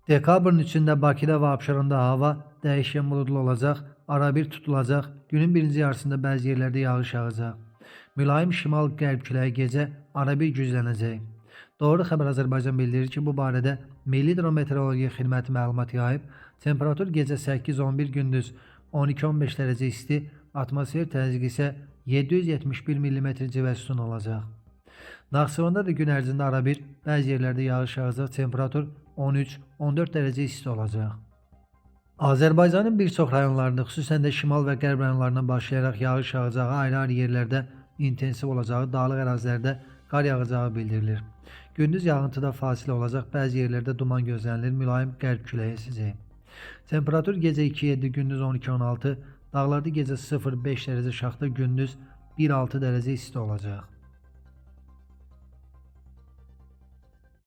Dekabrın 3'ünde Bakıda ve Abşeronda hava değişken bulutlu olacak, arabir tutulacak, günün birinci yarısında bazı yerlerde yağış yağacak. Mülayim şimal-qərb küləyi gecə arabir güclənəcək. Doğru Xəbər Azərbaycan bildirir ki, bu barədə Milli Hidrometeorologiya Xidməti məlumat yayıb. Temperatur gecə 8-11, gündüz 12-15 dərəcə isti, atmosfer təzyiqi isə 771 mm civə sütun olacaq. Naxçıvanda da gün ərzində arabir bəzi yerlərdə yağış yağacaq, temperatur 13-14 dərəcə isti olacaq. Azərbaycanın bir çox rayonlarında, xüsusən də şimal və qərb rayonlarından başlayaraq yağış yağacağı, ayrı-ayrı yerlərdə intensiv olacağı, dağlıq ərazilərdə qar yağacağı bildirilir. Gündüz yağıntıda fasilə olacaq, bəzi yerlərdə duman gözlənilir, mülayim qərb küləyi əsəcək. Temperatur gecə 2-7, gündüz 12-16, dağlarda gecə 0-5 dərəcə şaxta, gündüz 1-6 dərəcə isti olacaq.